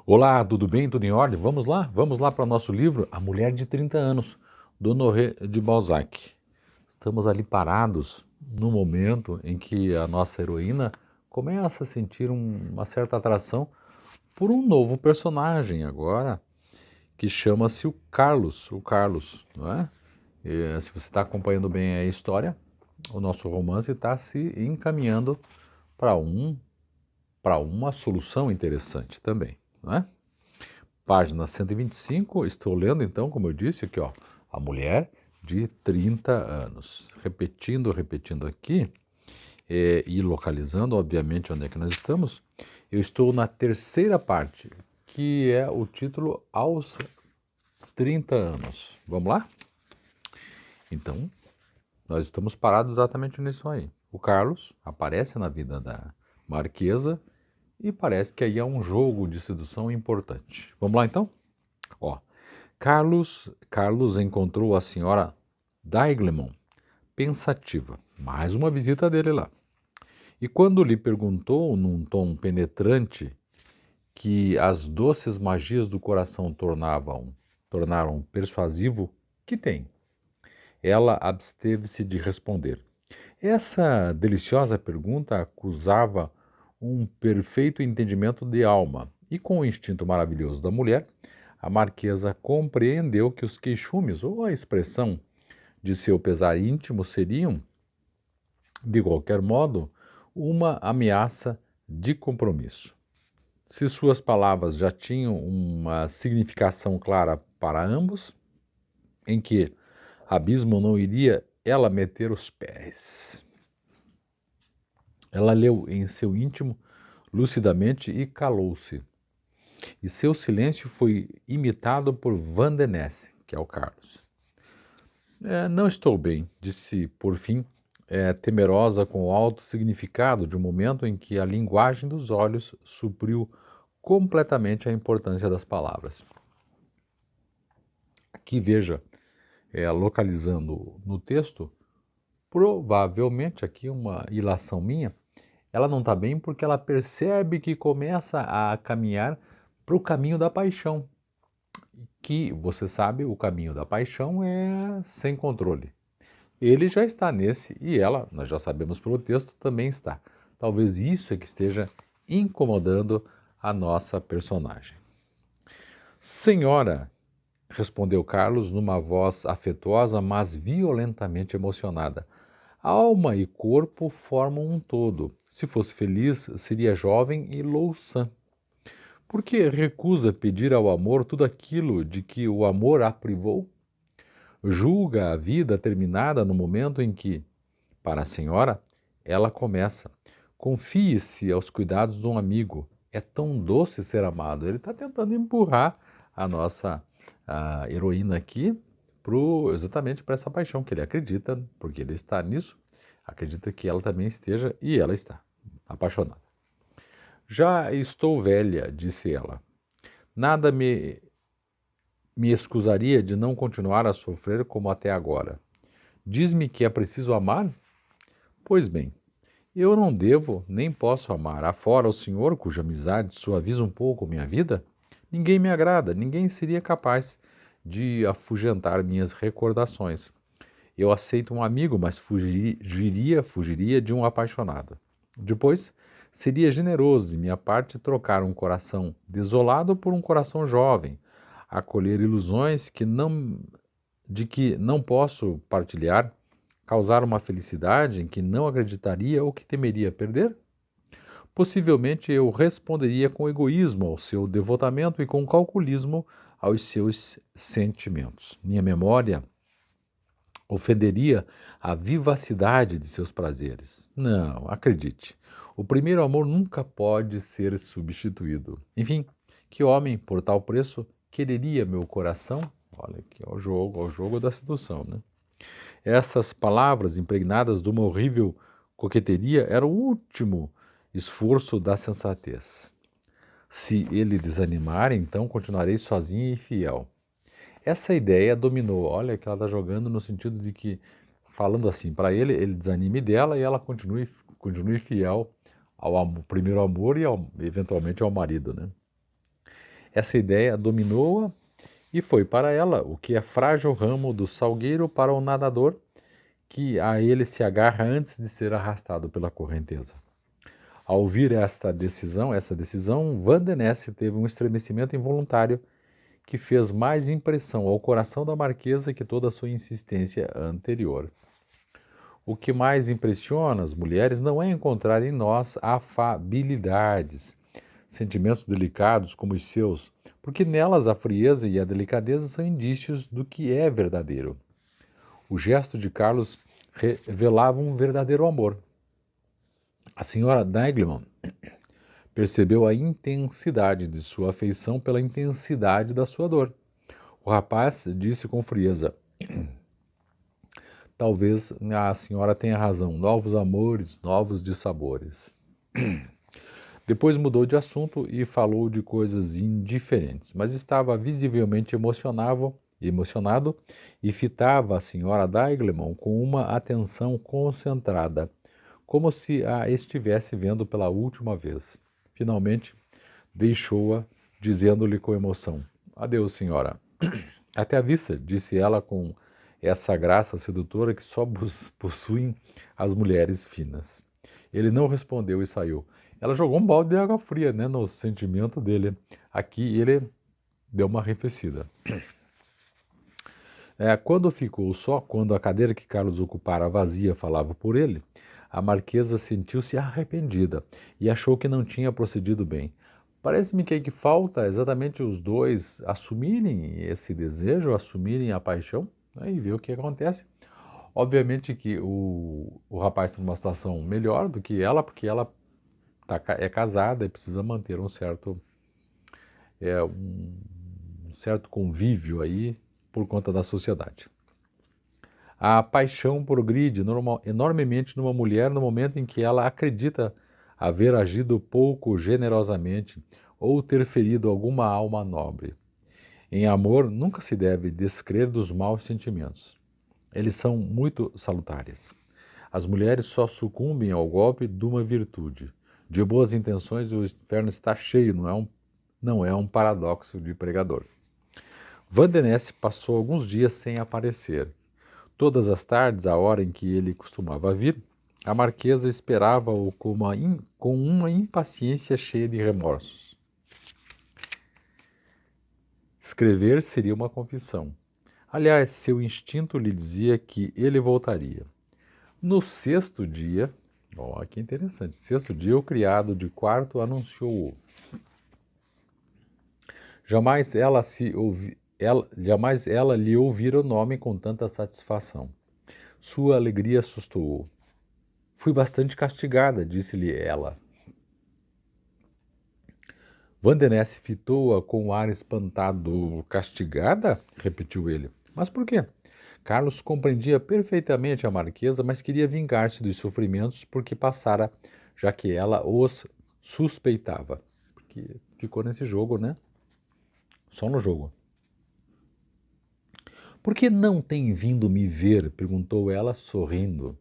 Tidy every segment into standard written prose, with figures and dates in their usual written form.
Olá, tudo bem? Tudo em ordem? Vamos lá? Vamos lá para o nosso livro A Mulher de 30 Anos, do Honoré de Balzac. Estamos ali parados no momento em que a nossa heroína começa a sentir uma certa atração por um novo personagem agora, que chama-se o Carlos, não é? Se você está acompanhando bem a história, o nosso romance está se encaminhando para para uma solução interessante também, não é? Página 125, estou lendo então, como eu disse aqui, ó, A Mulher de 30 Anos. Repetindo aqui, e localizando, obviamente, onde é que nós estamos, eu estou na terceira parte, que é o título Aos 30 Anos. Vamos lá? Então, nós estamos parados exatamente nisso aí. O Carlos aparece na vida da Marquesa e parece que aí é um jogo de sedução importante. Vamos lá então? Ó, Carlos encontrou a senhora Daiglemont pensativa. Mais uma visita dele lá. E quando lhe perguntou, num tom penetrante, que as doces magias do coração tornaram persuasivo, que tem? Ela absteve-se de responder. Essa deliciosa pergunta acusava um perfeito entendimento de alma, e com o instinto maravilhoso da mulher, a marquesa compreendeu que os queixumes ou a expressão de seu pesar íntimo seriam, de qualquer modo, uma ameaça de compromisso. Se suas palavras já tinham uma significação clara para ambos, em que abismo não iria ela meter os pés? Ela leu em seu íntimo lucidamente e calou-se. E seu silêncio foi imitado por Van de Ness, que é o Carlos. Não estou bem, disse por fim, temerosa com o alto significado de um momento em que a linguagem dos olhos supriu completamente a importância das palavras. Aqui veja, localizando no texto, provavelmente aqui uma ilação minha, ela não está bem porque ela percebe que começa a caminhar para o caminho da paixão. Que, você sabe, o caminho da paixão é sem controle. Ele já está nesse e ela, nós já sabemos pelo texto, também está. Talvez isso é que esteja incomodando a nossa personagem. Senhora, respondeu Carlos numa voz afetuosa, mas violentamente emocionada. Alma e corpo formam um todo. Se fosse feliz, seria jovem e louçã. Por que recusa pedir ao amor tudo aquilo de que o amor a privou? Julga a vida terminada no momento em que, para a senhora, ela começa. Confie-se aos cuidados de um amigo. É tão doce ser amado. Ele está tentando empurrar a nossa heroína aqui exatamente para essa paixão que ele acredita, porque ele está nisso, acredita que ela também esteja e ela está apaixonada. Já estou velha, disse ela. Nada me excusaria de não continuar a sofrer como até agora. Diz-me que é preciso amar? Pois bem, eu não devo nem posso amar. Afora o senhor, cuja amizade suaviza um pouco minha vida, ninguém me agrada, ninguém seria capaz de afugentar minhas recordações. Eu aceito um amigo, mas fugiria de um apaixonado. Depois, seria generoso de minha parte trocar um coração desolado por um coração jovem, acolher ilusões de que não posso partilhar, causar uma felicidade em que não acreditaria ou que temeria perder? Possivelmente eu responderia com egoísmo ao seu devotamento e com calculismo aos seus sentimentos. Minha memória ofenderia a vivacidade de seus prazeres. Não, acredite, o primeiro amor nunca pode ser substituído. Enfim, que homem, por tal preço, quereria meu coração? Olha aqui, ao jogo da sedução, né? Essas palavras impregnadas de uma horrível coqueteria eram o último esforço da sensatez. Se ele desanimar, então continuarei sozinha e fiel. Essa ideia dominou. Olha que ela está jogando no sentido de que, falando assim, para ele desanime dela e ela continue fiel ao primeiro amor e eventualmente ao marido, né? Essa ideia dominou-a e foi para ela o que é frágil ramo do salgueiro para o nadador, que a ele se agarra antes de ser arrastado pela correnteza. Ao ouvir essa decisão, Van den Ness teve um estremecimento involuntário que fez mais impressão ao coração da marquesa que toda a sua insistência anterior. O que mais impressiona as mulheres não é encontrar em nós afabilidades, sentimentos delicados como os seus, porque nelas a frieza e a delicadeza são indícios do que é verdadeiro. O gesto de Carlos revelava um verdadeiro amor. A senhora Daigleman percebeu a intensidade de sua afeição pela intensidade da sua dor. O rapaz disse com frieza: talvez a senhora tenha razão, novos amores, novos dissabores. Depois mudou de assunto e falou de coisas indiferentes, mas estava visivelmente emocionado e fitava a senhora Daigleman com uma atenção concentrada, como se a estivesse vendo pela última vez. Finalmente, deixou-a, dizendo-lhe com emoção: adeus, senhora. Até a vista, disse ela com essa graça sedutora que só possuem as mulheres finas. Ele não respondeu e saiu. Ela jogou um balde de água fria, né, no sentimento dele. Aqui ele deu uma arrefecida. Quando ficou só, quando a cadeira que Carlos ocupara vazia falava por ele, a marquesa sentiu-se arrependida e achou que não tinha procedido bem. Parece-me que falta exatamente os dois assumirem esse desejo, assumirem a paixão, né, e ver o que acontece. Obviamente que o rapaz está numa situação melhor do que ela, porque ela é casada e precisa manter um certo convívio aí por conta da sociedade. A paixão progride enormemente numa mulher no momento em que ela acredita haver agido pouco generosamente ou ter ferido alguma alma nobre. Em amor, nunca se deve descrer dos maus sentimentos. Eles são muito salutares. As mulheres só sucumbem ao golpe de uma virtude. De boas intenções, o inferno está cheio, não é um paradoxo de pregador. Van den Ness passou alguns dias sem aparecer. Todas as tardes, à hora em que ele costumava vir, a marquesa esperava-o com uma impaciência cheia de remorsos. Escrever seria uma confissão. Aliás, seu instinto lhe dizia que ele voltaria. No sexto dia, que interessante, sexto dia o criado de quarto anunciou-o. Jamais ela lhe ouvira o nome com tanta satisfação. Sua alegria assustou-o. Fui bastante castigada, disse-lhe ela. Van den Ness fitou-a com um ar espantado. Castigada? Repetiu ele. Mas por quê? Carlos compreendia perfeitamente a marquesa, mas queria vingar-se dos sofrimentos porque passara, já que ela os suspeitava. Porque ficou nesse jogo, né? Só no jogo. Por que não tem vindo me ver? Perguntou ela, sorrindo.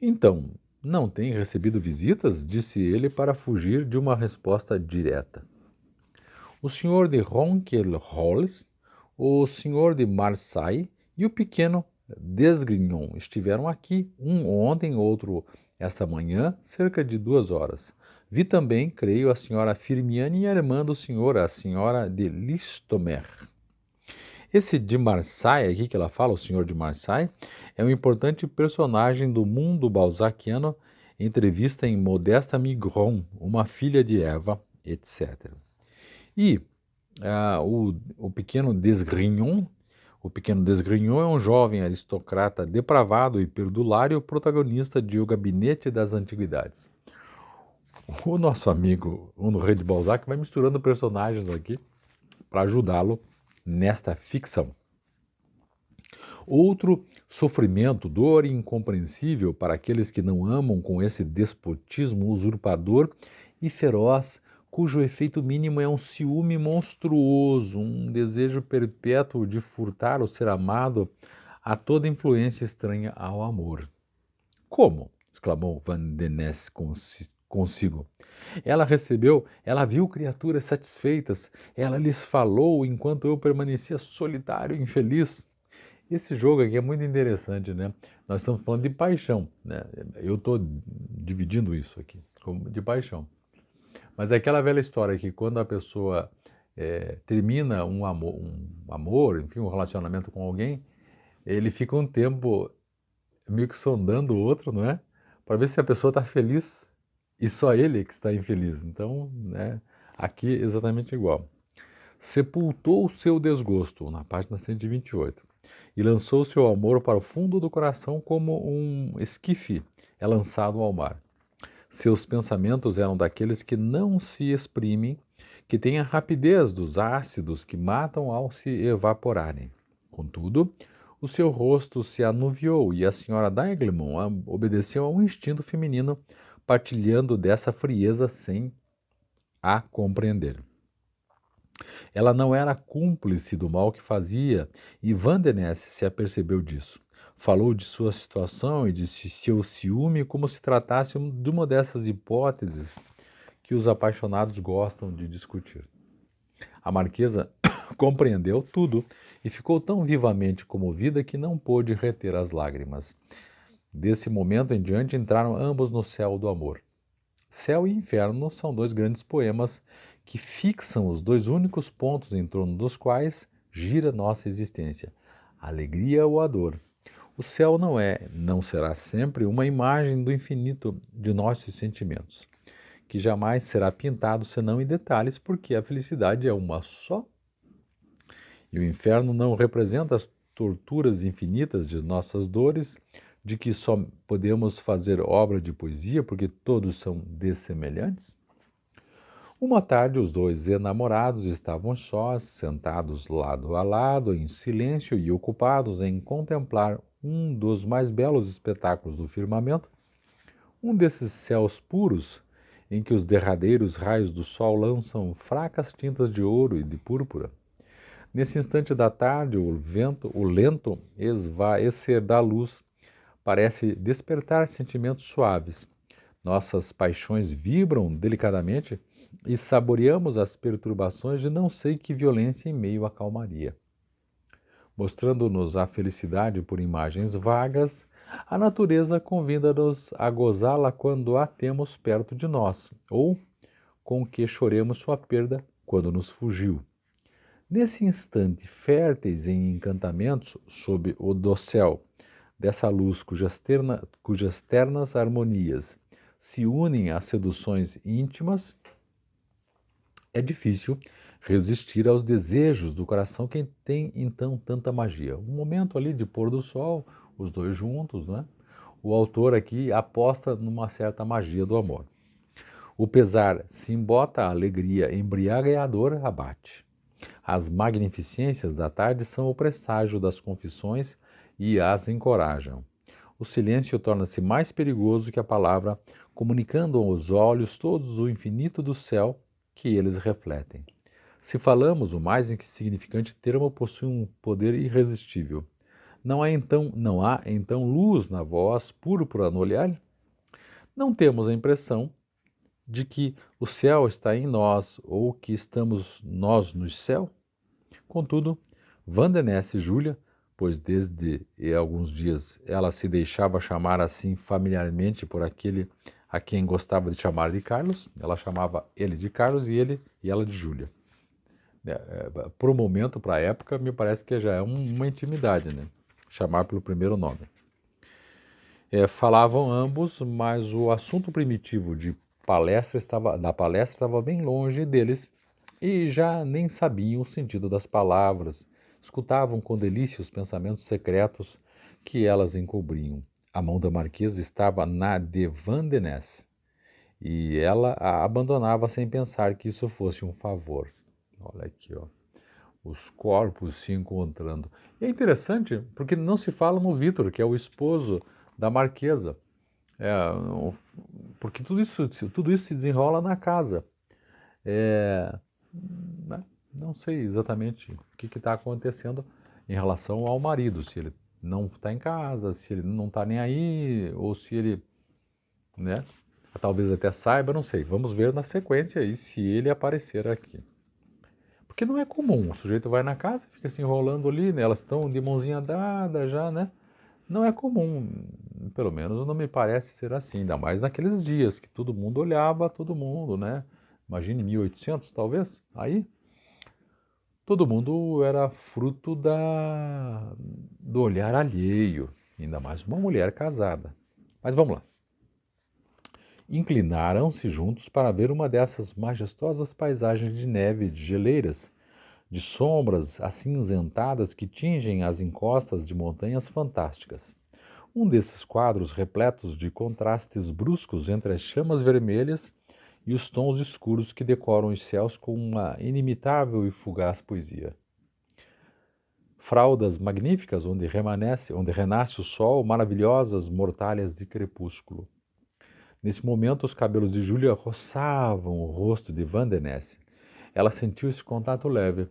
Então, não tem recebido visitas? Disse ele para fugir de uma resposta direta. O senhor de Ronquerolles, o senhor de Marseille e o pequeno Desgrignon estiveram aqui, um ontem, outro esta manhã, cerca de 2 horas. Vi também, creio, a senhora Firmiani e a irmã do senhor, a senhora de Listomère. Esse de Marseille aqui que ela fala, o senhor de Marseille, é um importante personagem do mundo balzaquiano, entrevista em Modesta Migron, uma filha de Eva, etc. E o pequeno Desgrignon é um jovem aristocrata depravado e perdulário, protagonista de O Gabinete das Antiguidades. O nosso amigo Honoré de Balzac vai misturando personagens aqui para ajudá-lo nesta ficção. Outro sofrimento, dor incompreensível para aqueles que não amam com esse despotismo usurpador e feroz, cujo efeito mínimo é um ciúme monstruoso, um desejo perpétuo de furtar o ser amado a toda influência estranha ao amor. Como? Exclamou Van den Ness com consigo. Ela viu criaturas satisfeitas, ela lhes falou enquanto eu permanecia solitário e infeliz. Esse jogo aqui é muito interessante, né? Nós estamos falando de paixão, né? Eu estou dividindo isso aqui como de paixão. Mas é aquela velha história que quando a pessoa termina um amor, enfim, um relacionamento com alguém, ele fica um tempo meio que sondando o outro, não é? Para ver se a pessoa está feliz e só ele que está infeliz. Então, né, aqui é exatamente igual. Sepultou o seu desgosto, na página 128, e lançou seu amor para o fundo do coração como um esquife é lançado ao mar. Seus pensamentos eram daqueles que não se exprimem, que têm a rapidez dos ácidos que matam ao se evaporarem. Contudo, o seu rosto se anuviou e a senhora Daiglemon obedeceu a um instinto feminino, partilhando dessa frieza sem a compreender. Ela não era cúmplice do mal que fazia e Van der Ness se apercebeu disso. Falou de sua situação e de seu ciúme como se tratasse de uma dessas hipóteses que os apaixonados gostam de discutir. A marquesa compreendeu tudo e ficou tão vivamente comovida que não pôde reter as lágrimas. Desse momento em diante entraram ambos no céu do amor. Céu e Inferno são dois grandes poemas que fixam os dois únicos pontos em torno dos quais gira nossa existência, a alegria ou a dor. O céu não será sempre uma imagem do infinito de nossos sentimentos, que jamais será pintado senão em detalhes, porque a felicidade é uma só. E o inferno não representa as torturas infinitas de nossas dores, de que só podemos fazer obra de poesia porque todos são dessemelhantes? Uma tarde, os dois enamorados estavam sós, sentados lado a lado, em silêncio e ocupados em contemplar um dos mais belos espetáculos do firmamento, um desses céus puros em que os derradeiros raios do sol lançam fracas tintas de ouro e de púrpura. Nesse instante da tarde, o lento esvaecer da luz parece despertar sentimentos suaves. Nossas paixões vibram delicadamente e saboreamos as perturbações de não sei que violência em meio à calmaria. Mostrando-nos a felicidade por imagens vagas, a natureza convida-nos a gozá-la quando a temos perto de nós, ou com que choremos sua perda quando nos fugiu. Nesse instante, férteis em encantamentos sob o dossel dessa luz cujas ternas harmonias se unem às seduções íntimas, é difícil resistir aos desejos do coração que tem então tanta magia. Um momento ali de pôr do sol, os dois juntos, né? O autor aqui aposta numa certa magia do amor. O pesar se embota, a alegria embriaga e a dor abate. As magnificências da tarde são o presságio das confissões e as encorajam. O silêncio torna-se mais perigoso que a palavra, comunicando aos olhos todos o infinito do céu que eles refletem. Se falamos, o mais insignificante termo possui um poder irresistível. Não há então luz na voz, púrpura no olhar? Não temos a impressão de que o céu está em nós ou que estamos nós no céu? Contudo, Van der Ness e Júlia, pois desde alguns dias ela se deixava chamar assim familiarmente por aquele a quem gostava de chamar de Carlos, ela chamava ele de Carlos e ela de Júlia. Por um momento, para a época, me parece que já é uma intimidade, né? Chamar pelo primeiro nome. Falavam ambos, mas o assunto primitivo da palestra estava bem longe deles e já nem sabiam o sentido das palavras, escutavam com delícia os pensamentos secretos que elas encobriam. A mão da marquesa estava na de Van der Ness e ela a abandonava sem pensar que isso fosse um favor. Olha aqui, ó, os corpos se encontrando. E é interessante porque não se fala no Vitor, que é o esposo da marquesa, porque tudo isso se desenrola na casa. Não sei exatamente o que está acontecendo em relação ao marido, se ele não está em casa, se ele não está nem aí, ou se ele, né? talvez até saiba, não sei. Vamos ver na sequência aí se ele aparecer aqui. Porque não é comum, o sujeito vai na casa, fica se enrolando ali, né? Elas estão de mãozinha dada já, né? Não é comum, pelo menos não me parece ser assim, ainda mais naqueles dias que todo mundo olhava todo mundo, né? Imagine 1800 talvez, aí todo mundo era fruto do olhar alheio, ainda mais uma mulher casada. Mas vamos lá. Inclinaram-se juntos para ver uma dessas majestosas paisagens de neve e de geleiras, de sombras acinzentadas que tingem as encostas de montanhas fantásticas. Um desses quadros repletos de contrastes bruscos entre as chamas vermelhas e os tons escuros que decoram os céus com uma inimitável e fugaz poesia. Fraldas magníficas onde renasce o sol, maravilhosas mortalhas de crepúsculo. Nesse momento, os cabelos de Júlia roçavam o rosto de Van der Ness. Ela sentiu esse contato leve,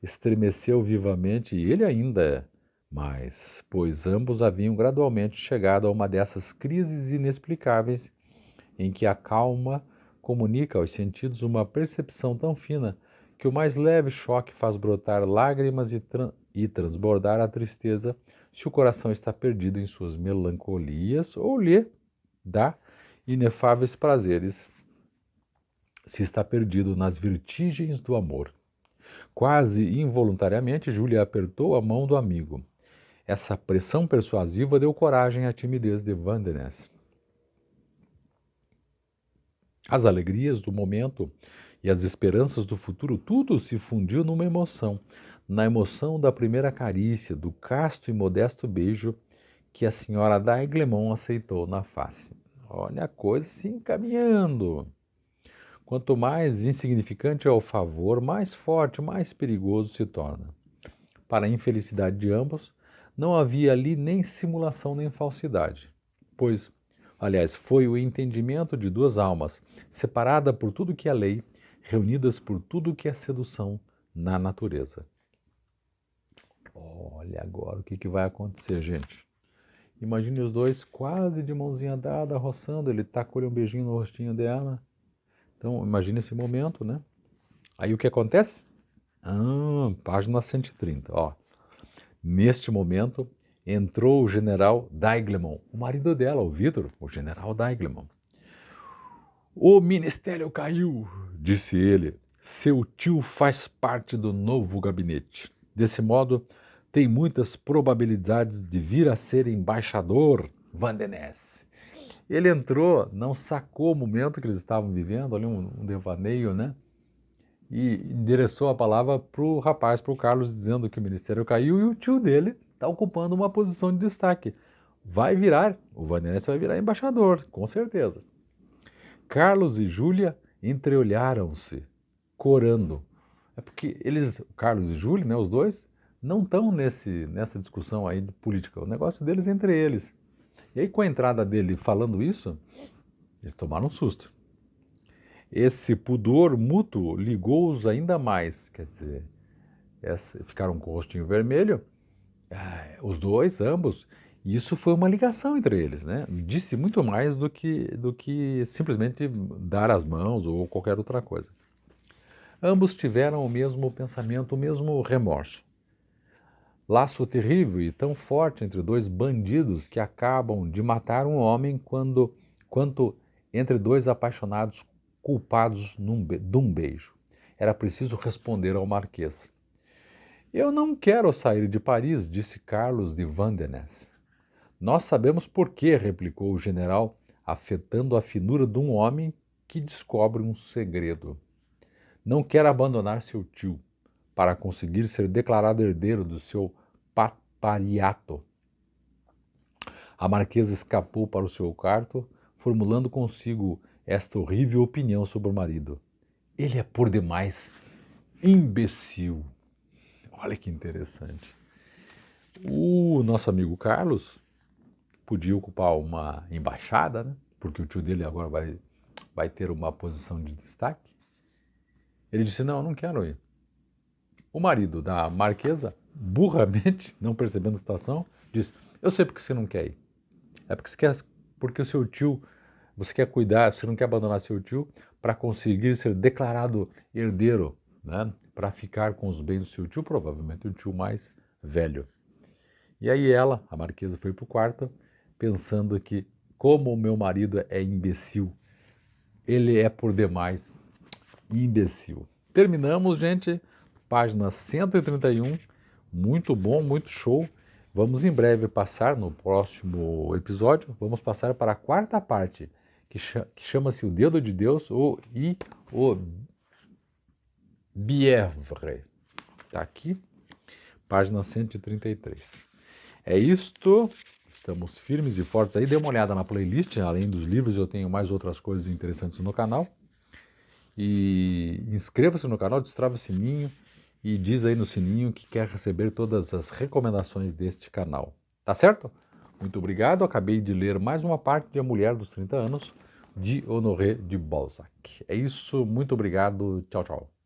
estremeceu vivamente e ele ainda mais, pois ambos haviam gradualmente chegado a uma dessas crises inexplicáveis em que a calma comunica aos sentidos uma percepção tão fina que o mais leve choque faz brotar lágrimas e transbordar a tristeza se o coração está perdido em suas melancolias ou lhe dá inefáveis prazeres se está perdido nas vertigens do amor. Quase involuntariamente, Júlia apertou a mão do amigo. Essa pressão persuasiva deu coragem à timidez de Van der Ness. As alegrias do momento e as esperanças do futuro, tudo se fundiu numa emoção, na emoção da primeira carícia, do casto e modesto beijo que a senhora d'Aiglemont aceitou na face. Olha a coisa se encaminhando. Quanto mais insignificante é o favor, mais forte, mais perigoso se torna. Para a infelicidade de ambos, não havia ali nem simulação nem falsidade, pois, aliás, foi o entendimento de duas almas, separadas por tudo que é lei, reunidas por tudo que é sedução na natureza. Olha agora o que vai acontecer, gente. Imagine os dois quase de mãozinha dada, roçando, ele tacou-lhe um beijinho no rostinho dela. Então, imagine esse momento, né? Aí o que acontece? Página 130, ó. Neste momento, entrou o general d'Aiglemont, o marido dela, o Vitor, o general d'Aiglemont. O ministério caiu, disse ele. Seu tio faz parte do novo gabinete. Desse modo, tem muitas probabilidades de vir a ser embaixador, Van der Ness. Ele entrou, não sacou o momento que eles estavam vivendo, ali um devaneio, né? E endereçou a palavra para o rapaz, para o Carlos, dizendo que o ministério caiu e o tio dele está ocupando uma posição de destaque. O Van der Ness vai virar embaixador, com certeza. Carlos e Júlia entreolharam-se, corando. É porque Carlos e Júlia, né, os dois, não estão nessa discussão aí de política. O negócio deles é entre eles. E aí, com a entrada dele falando isso, eles tomaram um susto. Esse pudor mútuo ligou-os ainda mais, quer dizer, ficaram com o rostinho vermelho, os dois, ambos, e isso foi uma ligação entre eles, né? Disse muito mais do que simplesmente dar as mãos ou qualquer outra coisa. Ambos tiveram o mesmo pensamento, o mesmo remorso. Laço terrível e tão forte entre dois bandidos que acabam de matar um homem quanto entre dois apaixonados culpados de um beijo. Era preciso responder ao marquês. Eu não quero sair de Paris, disse Carlos de Van der Ness. Nós sabemos por quê, replicou o general, afetando a finura de um homem que descobre um segredo. Não quer abandonar seu tio para conseguir ser declarado herdeiro do seu papariato. A marquesa escapou para o seu quarto, formulando consigo esta horrível opinião sobre o marido. Ele é por demais imbecil. Olha que interessante. O nosso amigo Carlos podia ocupar uma embaixada, né? Porque o tio dele agora vai ter uma posição de destaque. Ele disse, não quero ir. O marido da marquesa, burramente, não percebendo a situação, disse, eu sei porque você não quer ir. É porque o seu tio você quer cuidar, você não quer abandonar seu tio para conseguir ser declarado herdeiro, né? Para ficar com os bens do seu tio, provavelmente o tio mais velho. E aí ela, a marquesa, foi para o quarto pensando que, como o meu marido é imbecil, ele é por demais imbecil. Terminamos, gente. Página 131. Muito bom, muito show. Vamos em breve passar, no próximo episódio, vamos passar para a quarta parte, que chama-se O Dedo de Deus e o Bièvre. Está aqui, página 133. É isto. Estamos firmes e fortes aí. Dê uma olhada na playlist. Além dos livros, eu tenho mais outras coisas interessantes no canal. E inscreva-se no canal, destrava o sininho e diz aí no sininho que quer receber todas as recomendações deste canal. Tá certo? Muito obrigado. Acabei de ler mais uma parte de A Mulher dos 30 Anos, de Honoré de Balzac. É isso. Muito obrigado. Tchau, tchau.